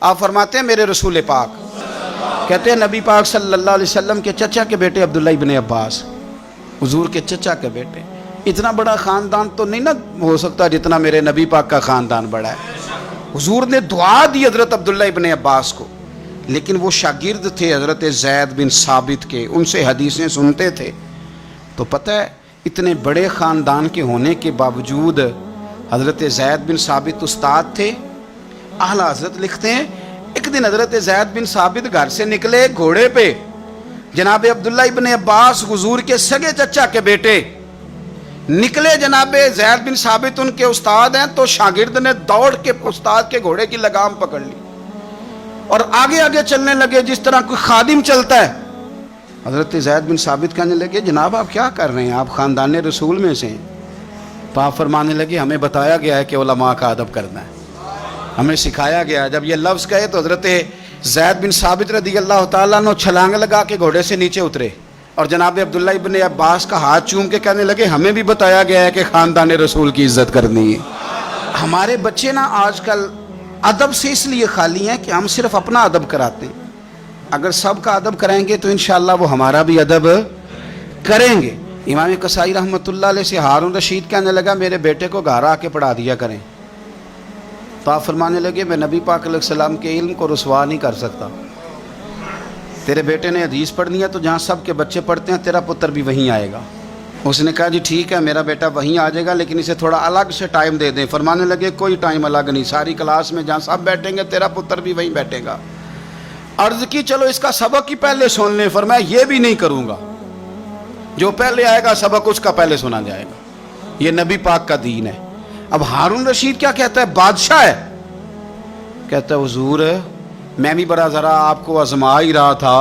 آپ فرماتے ہیں میرے رسول پاک کہتے ہیں نبی پاک صلی اللہ علیہ وسلم کے چچا کے بیٹے عبداللہ ابن عباس، حضور کے چچا کے بیٹے، اتنا بڑا خاندان تو نہیں نا ہو سکتا جتنا میرے نبی پاک کا خاندان بڑا ہے۔ حضور نے دعا دی حضرت عبداللہ ابن عباس کو، لیکن وہ شاگرد تھے حضرت زید بن ثابت کے، ان سے حدیثیں سنتے تھے۔ تو پتہ ہے اتنے بڑے خاندان کے ہونے کے باوجود حضرت زید بن ثابت استاد تھے۔ اعلیٰ حضرت لکھتے ہیں ایک دن حضرت زید بن ثابت گھر سے نکلے گھوڑے پہ، جناب عبداللہ ابن عباس حضور کے سگے چچا کے بیٹے نکلے، جناب زید بن ثابت ان کے استاد ہیں، تو شاگرد نے دوڑ کے استاد کے گھوڑے کی لگام پکڑ لی اور آگے آگے چلنے لگے جس طرح کوئی خادم چلتا ہے۔ حضرت زید بن ثابت کہنے لگے جناب آپ کیا کر رہے ہیں، آپ خاندان رسول میں سے ہیں۔ تو آپ فرمانے لگے ہمیں بتایا گیا ہے کہ علماء کا ادب کرنا ہے، ہمیں سکھایا گیا۔ جب یہ لفظ کہے تو حضرت زید بن ثابت رضی اللہ تعالیٰ عنہ چھلانگ لگا کے گھوڑے سے نیچے اترے اور جناب عبداللہ ابن عباس کا ہاتھ چوم کے کہنے لگے ہمیں بھی بتایا گیا ہے کہ خاندان رسول کی عزت کرنی ہے۔ ہمارے بچے نا آج کل ادب سے اس لیے خالی ہیں کہ ہم صرف اپنا ادب کراتے ہیں، اگر سب کا ادب کریں گے تو انشاءاللہ وہ ہمارا بھی ادب کریں گے۔ امام قصائی رحمۃ اللہ علیہ سے ہارون رشید کہنے لگا میرے بیٹے کو گھر آ کے پڑھا دیا کریں، تو آپ فرمانے لگے میں نبی پاک علیہ السلام کے علم کو رسوا نہیں کر سکتا، تیرے بیٹے نے حدیث پڑھنی ہے تو جہاں سب کے بچے پڑھتے ہیں تیرا پتر بھی وہیں آئے گا۔ اس نے کہا جی ٹھیک ہے میرا بیٹا وہیں آ جائے گا، لیکن اسے تھوڑا الگ سے ٹائم دے دیں۔ فرمانے لگے کوئی ٹائم الگ نہیں، ساری کلاس میں جہاں سب بیٹھیں گے تیرا پتر بھی وہیں بیٹھے گا۔ عرض کی چلو اس کا سبق ہی پہلے سن لیں، فرمایا یہ بھی نہیں کروں گا، جو پہلے آئے گا سبق اس کا پہلے سنا جائے گا، یہ نبی پاک کا دین ہے۔ اب ہارون رشید کیا کہتا ہے، بادشاہ ہے، کہتا ہے حضور میں بھی بڑا ذرا آپ کو آزما ہی رہا تھا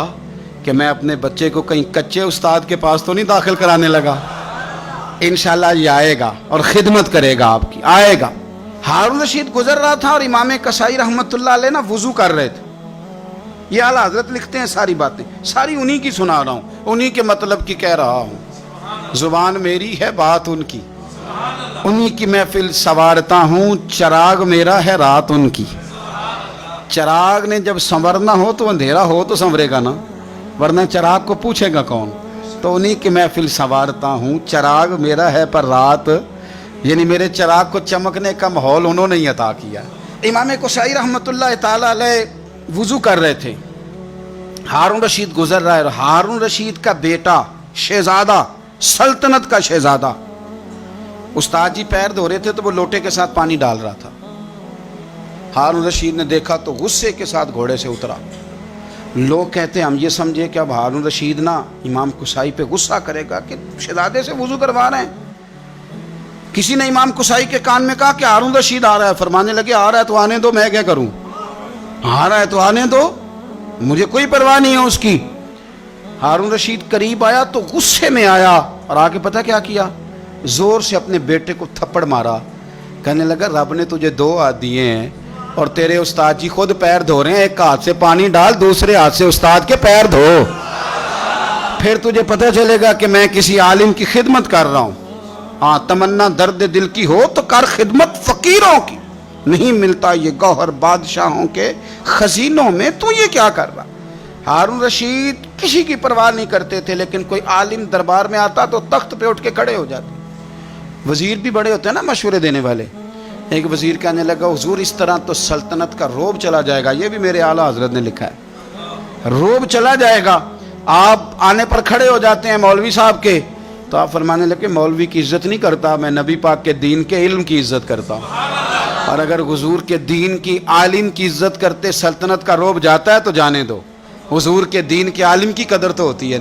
کہ میں اپنے بچے کو کہیں کچے استاد کے پاس تو نہیں داخل کرانے لگا، انشاءاللہ یہ آئے گا اور خدمت کرے گا آپ کی، آئے گا۔ ہارون رشید گزر رہا تھا اور امام قصائی رحمۃ اللہ علیہ نا وضو کر رہے تھے۔ یہ اعلیٰ حضرت لکھتے ہیں ساری باتیں ساری انہی کی سنا رہا ہوں، انہی کے مطلب کی کہہ رہا ہوں، زبان میری ہے بات ان کی، انہی کی محفل سنوارتا ہوں، چراغ میرا ہے رات ان کی۔ چراغ نے جب سنورنا ہو تو اندھیرا ہو تو سنورے گا نا، ورنہ چراغ کو پوچھے گا کون؟ تو انہی کی محفل سنوارتا ہوں، چراغ میرا ہے پر رات، یعنی میرے چراغ کو چمکنے کا ماحول انہوں نے ہی عطا کیا۔ امام قصائی رحمۃ اللہ تعالیٰ علیہ وضو کر رہے تھے، ہارون رشید گزر رہا ہے، ہارون رشید کا بیٹا شہزادہ، سلطنت کا شہزادہ، استاد جی پیر دھو رہے تھے تو وہ لوٹے کے ساتھ پانی ڈال رہا تھا۔ ہارون رشید نے دیکھا تو غصے کے ساتھ گھوڑے سے اترا۔ لوگ کہتے ہیں ہم یہ سمجھے کہ اب ہارون رشید نا امام قصائی پہ غصہ کرے گا کہ شہزادے سے وضو کروا رہے ہیں۔ کسی نے امام قصائی کے کان میں کہا کہ ہارون رشید آ رہا ہے، فرمانے لگے آ رہا ہے تو آنے دو، میں کیا کروں، آ رہا ہے تو آنے دو، مجھے کوئی پرواہ نہیں ہے اس کی۔ ہارون رشید قریب آیا تو غصے میں آیا اور آ کے پتہ کیا کیا، زور سے اپنے بیٹے کو تھپڑ مارا، کہنے لگا رب نے تجھے دو ہاتھ دیے ہیں اور تیرے استاد جی خود پیر دھو رہے ہیں، ایک ہاتھ سے پانی ڈال دوسرے ہاتھ سے استاد کے پیر دھو، پھر تجھے پتہ چلے گا کہ میں کسی عالم کی خدمت کر رہا ہوں۔ ہاں تمنا درد دل کی ہو تو کر خدمت فقیروں کی، نہیں ملتا یہ گوہر بادشاہوں کے خزینوں میں، تو یہ کیا کر رہا۔ ہارون رشید کسی کی پرواہ نہیں کرتے تھے، لیکن کوئی عالم دربار میں آتا تو تخت پہ اٹھ کے کھڑے ہو جاتے۔ وزیر بھی بڑے ہوتے ہیں نا مشورے دینے والے۔ ایک وزیر کہنے لگا حضور اس طرح تو سلطنت کا روب چلا جائے گا، یہ بھی میرے اعلیٰ حضرت نے لکھا ہے، روب چلا جائے گا۔ آپ آنے پر کھڑے ہو جاتے ہیں مولوی صاحب کے، تو آپ فرمانے لگے مولوی کی عزت نہیں کرتا، میں نبی پاک کے دین کے علم کی عزت کرتا ہوں، اور اگر حضور کے دین کی عالم کی عزت کرتے سلطنت کا روب جاتا ہے تو جانے دو، حضور کے دین کے عالم کی قدر تو ہوتی ہے۔